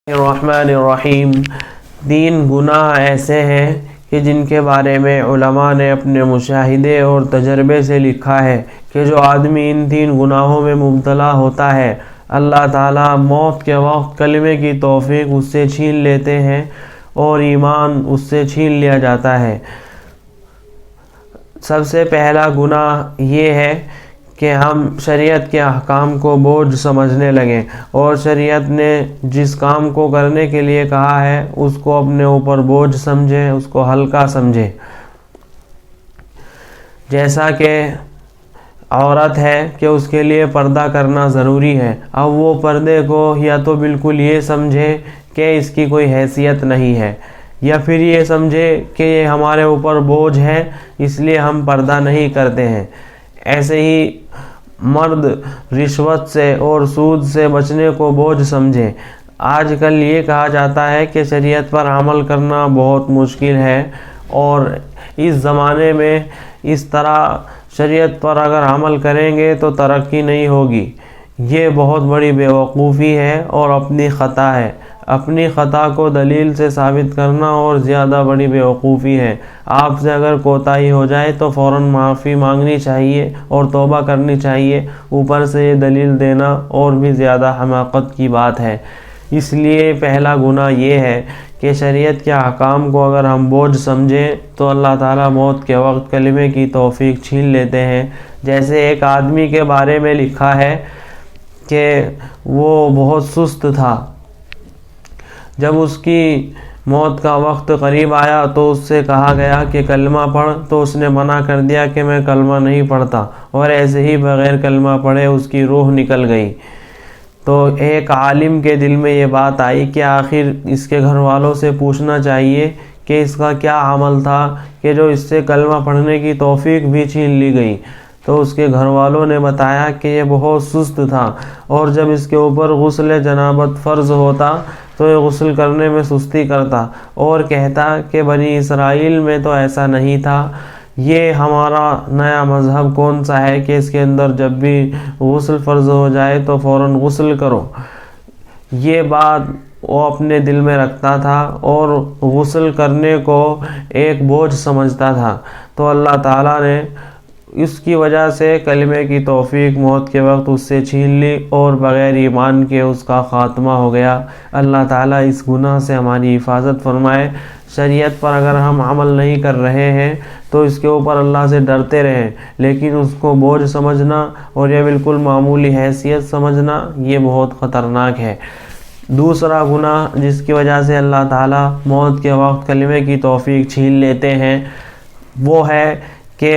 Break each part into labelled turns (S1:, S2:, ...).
S1: الرحمن الرحیم۔ 3 گناہ ایسے ہیں کہ جن کے بارے میں علماء نے اپنے مشاہدے اور تجربے سے لکھا ہے کہ جو آدمی ان 3 گناہوں میں مبتلا ہوتا ہے، اللہ تعالیٰ موت کے وقت کلمے کی توفیق اس سے چھین لیتے ہیں اور ایمان اس سے چھین لیا جاتا ہے۔ سب سے پہلا گناہ یہ ہے کہ ہم شریعت کے احکام کو بوجھ سمجھنے لگیں اور شریعت نے جس کام کو کرنے کے لیے کہا ہے اس کو اپنے اوپر بوجھ سمجھیں، اس کو ہلکا سمجھیں۔ جیسا کہ عورت ہے کہ اس کے لیے پردہ کرنا ضروری ہے، اب وہ پردے کو یا تو بالکل یہ سمجھے کہ اس کی کوئی حیثیت نہیں ہے، یا پھر یہ سمجھے کہ یہ ہمارے اوپر بوجھ ہے اس لیے ہم پردہ نہیں کرتے ہیں۔ ایسے ہی مرد رشوت سے اور سود سے بچنے کو بوجھ سمجھے۔ آج کل یہ کہا جاتا ہے کہ شریعت پر عمل کرنا بہت مشکل ہے، اور اس زمانے میں اس طرح شریعت پر اگر عمل کریں گے تو ترقی نہیں ہوگی۔ یہ بہت بڑی بیوقوفی ہے اور اپنی خطا ہے۔ اپنی خطا کو دلیل سے ثابت کرنا اور زیادہ بڑی بیوقوفی ہے۔ آپ سے اگر کوتاہی ہو جائے تو فوراً معافی مانگنی چاہیے اور توبہ کرنی چاہیے، اوپر سے یہ دلیل دینا اور بھی زیادہ حماقت کی بات ہے۔ اس لیے پہلا گناہ یہ ہے کہ شریعت کے احکام کو اگر ہم بوجھ سمجھیں تو اللہ تعالیٰ موت کے وقت کلمے کی توفیق چھین لیتے ہیں۔ جیسے ایک آدمی کے بارے میں لکھا ہے کہ وہ بہت سست تھا۔ جب اس کی موت کا وقت قریب آیا تو اس سے کہا گیا کہ کلمہ پڑھ، تو اس نے منع کر دیا کہ میں کلمہ نہیں پڑھتا، اور ایسے ہی بغیر کلمہ پڑھے اس کی روح نکل گئی۔ تو ایک عالم کے دل میں یہ بات آئی کہ آخر اس کے گھر والوں سے پوچھنا چاہیے کہ اس کا کیا عمل تھا کہ جو اس سے کلمہ پڑھنے کی توفیق بھی چھین لی گئی۔ تو اس کے گھر والوں نے بتایا کہ یہ بہت سست تھا، اور جب اس کے اوپر غسل جنابت فرض ہوتا تو یہ غسل کرنے میں سستی کرتا اور کہتا کہ بنی اسرائیل میں تو ایسا نہیں تھا، یہ ہمارا نیا مذہب کون سا ہے کہ اس کے اندر جب بھی غسل فرض ہو جائے تو فوراً غسل کرو۔ یہ بات وہ اپنے دل میں رکھتا تھا اور غسل کرنے کو ایک بوجھ سمجھتا تھا۔ تو اللہ تعالیٰ نے اس کی وجہ سے کلمے کی توفیق موت کے وقت اس سے چھین لی اور بغیر ایمان کے اس کا خاتمہ ہو گیا۔ اللہ تعالیٰ اس گناہ سے ہماری حفاظت فرمائے۔ شریعت پر اگر ہم عمل نہیں کر رہے ہیں تو اس کے اوپر اللہ سے ڈرتے رہیں، لیکن اس کو بوجھ سمجھنا اور یہ بالکل معمولی حیثیت سمجھنا یہ بہت خطرناک ہے۔ دوسرا گناہ جس کی وجہ سے اللہ تعالیٰ موت کے وقت کلمے کی توفیق چھین لیتے ہیں وہ ہے کہ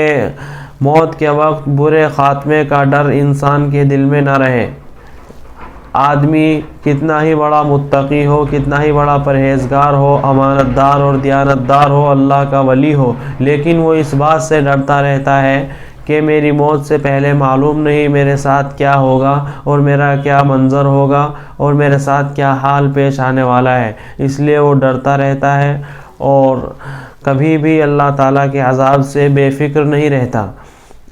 S1: موت کے وقت برے خاتمے کا ڈر انسان کے دل میں نہ رہے۔ آدمی کتنا ہی بڑا متقی ہو، کتنا ہی بڑا پرہیزگار ہو، امانت دار اور دیانت دار ہو، اللہ کا ولی ہو، لیکن وہ اس بات سے ڈرتا رہتا ہے کہ میری موت سے پہلے معلوم نہیں میرے ساتھ کیا ہوگا اور میرا کیا منظر ہوگا اور میرے ساتھ کیا حال پیش آنے والا ہے۔ اس لیے وہ ڈرتا رہتا ہے اور کبھی بھی اللہ تعالیٰ کے عذاب سے بے فکر نہیں رہتا۔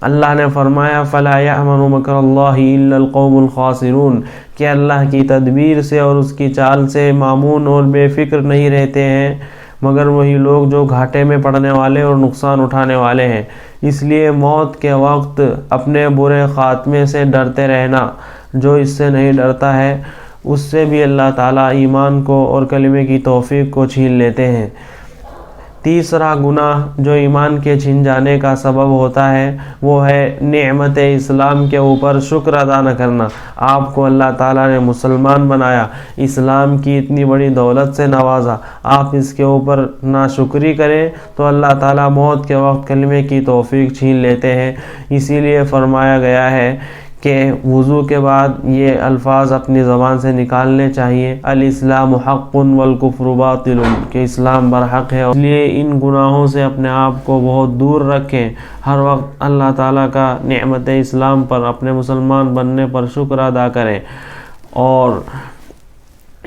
S1: اللہ نے فرمایا فَلَا يَأْمَنُ مَكْرَ اللَّهِ إِلَّا الْقَوْمُ الْخَاسِرُونَ کہ اللہ کی تدبیر سے اور اس کی چال سے مامون اور بے فکر نہیں رہتے ہیں مگر وہی لوگ جو گھاٹے میں پڑنے والے اور نقصان اٹھانے والے ہیں۔ اس لیے موت کے وقت اپنے برے خاتمے سے ڈرتے رہنا۔ جو اس سے نہیں ڈرتا ہے اس سے بھی اللہ تعالیٰ ایمان کو اور کلمے کی توفیق کو چھین لیتے ہیں۔ تیسرا گناہ جو ایمان کے چھن جانے کا سبب ہوتا ہے وہ ہے نعمت اسلام کے اوپر شکر ادا نہ کرنا۔ آپ کو اللہ تعالیٰ نے مسلمان بنایا، اسلام کی اتنی بڑی دولت سے نوازا، آپ اس کے اوپر ناشکری کریں تو اللہ تعالیٰ موت کے وقت کلمے کی توفیق چھین لیتے ہیں۔ اسی لیے فرمایا گیا ہے کہ وضو کے بعد یہ الفاظ اپنی زبان سے نکالنے چاہیے، الاسلام حق والکفر باطل کہ اسلام برحق ہے۔ اس لیے ان گناہوں سے اپنے آپ کو بہت دور رکھیں، ہر وقت اللہ تعالیٰ کا نعمت اسلام پر، اپنے مسلمان بننے پر شکر ادا کریں، اور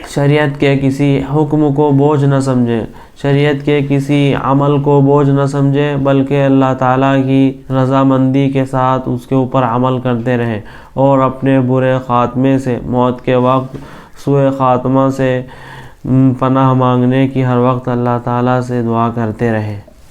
S1: شریعت کے کسی حکم کو بوجھ نہ سمجھیں، شریعت کے کسی عمل کو بوجھ نہ سمجھیں، بلکہ اللہ تعالیٰ کی رضامندی کے ساتھ اس کے اوپر عمل کرتے رہیں، اور اپنے برے خاتمے سے، موت کے وقت سوء خاتمہ سے پناہ مانگنے کی ہر وقت اللہ تعالیٰ سے دعا کرتے رہیں۔